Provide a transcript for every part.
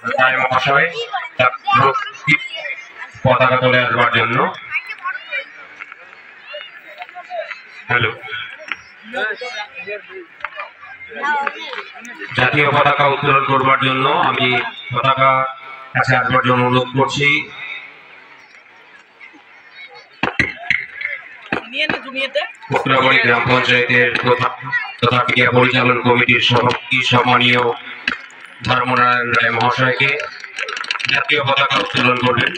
রায় মহাশয় পতাকা তুলে আসবার জন্য। হ্যালো, জাতীয় পতাকা উত্তোলন করবার জন্য আমি পতাকা কাছে আসবার জন্য অনুরোধ করছি। উত্তরাবাড়ি গ্রাম পঞ্চায়েতের প্রধান তথা ক্রীড়া পরিচালন কমিটির সভাপতি সম্মানীয় ধর্মনারায়ণ রায় মহাশয়কে জাতীয় পতাকা উত্তোলন করবেন।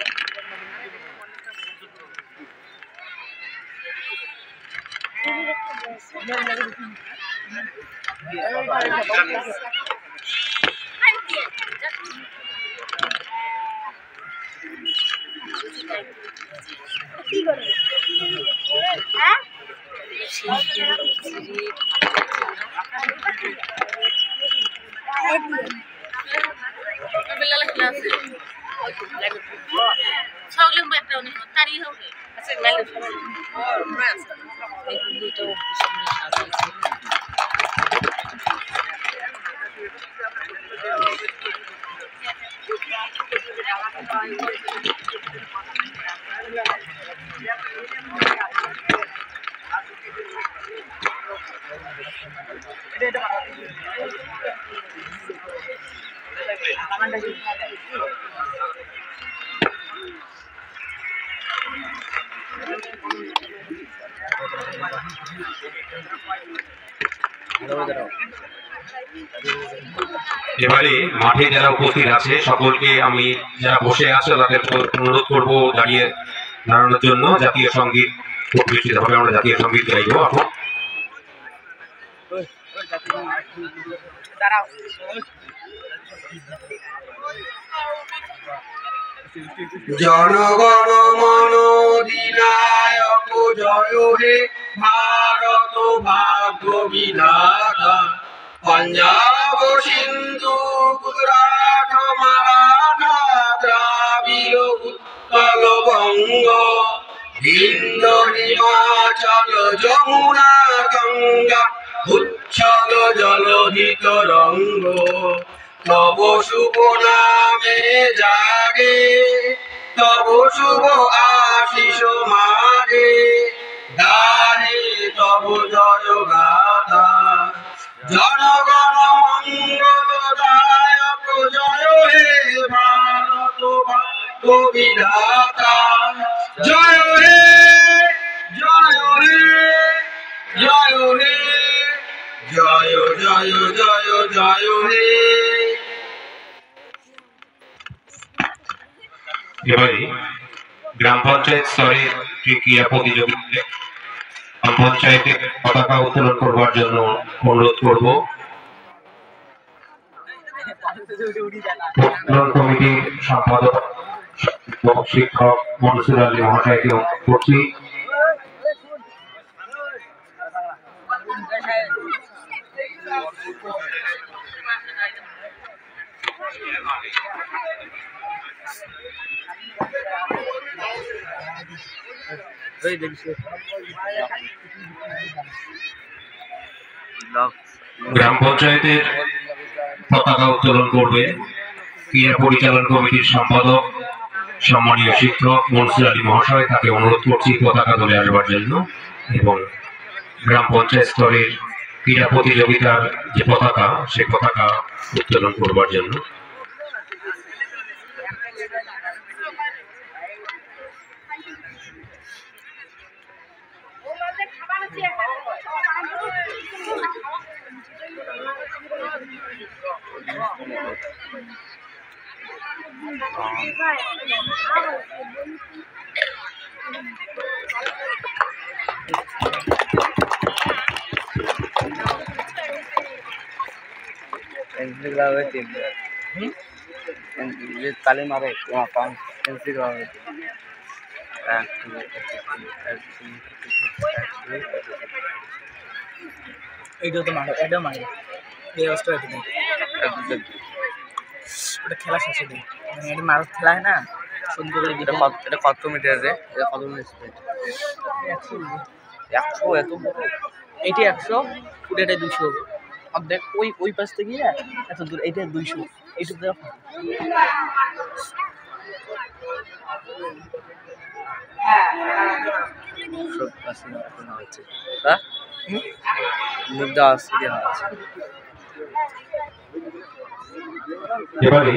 এবারে মাঠে যারা উপস্থিত আছে সকলকে আমি যারা বসে আছে তাদের অনুরোধ করবো দাঁড়ানোর জন্য। জাতীয় সঙ্গীত খুব বিস্তৃত ভাবে আমরা জাতীয় সঙ্গীত গাইবো এখন। জনগণ মন অধিনায়ক জয় হে ভারত ভাগ্য বিধাতা, পঞ্জাব সিন্ধু গুজরাট মারাঠা দ্রাবিড় উৎকল বঙ্গ, বিন্দ হিমাচল যমুনা গঙ্গা উচ্ছল জলধি তরঙ্গ, তব শুভ নামে জাগে তব শুভ আশিস মাগে, গাহে তব জয় গাথা। জনগণ মঙ্গলদায়ক জয় হে ভারত ভাগ্য বিধাতা, জয় হে জয় হে জয় হে জয় জয় জয় জয় হে। এবারে গ্রাম পঞ্চায়েত স্তরে ক্রীড়া প্রতিযোগিতায় পঞ্চায়েতের পতাকা উত্তোলন করবার জন্য অনুরোধ করব। উত্তোলন কমিটির সম্পাদক শিক্ষক মনসুর আলী মহাশয়কে অনুরোধ করছি। গ্রাম পঞ্চায়েতের পতাকা উত্তোলন করবে ক্রীড়া পরিচালন কমিটির সম্পাদক সম্মানীয় শিক্ষক মনসুর আলী মহাশয়, তাকে অনুরোধ করছি পতাকা তুলে আসবার জন্য এবং গ্রাম পঞ্চায়েত স্তরের ক্রীড়া প্রতিযোগিতার যে পতাকা সে পতাকা উত্তোলন করবার জন্য। ताली मारे খেলা শেষে দিই মানে মারুত খেলা হয় না সুন্দর। এটা কত মিটার রে? এটা কত মিটার? 100 এত বড়? এইটা 100 ফুট, এটা 200 হবে অর্ধেক। ওই পাশ থেকে এত দূর, এইটা 200। ইউটিউব থেকে মুখ দেওয়া আছে এবারে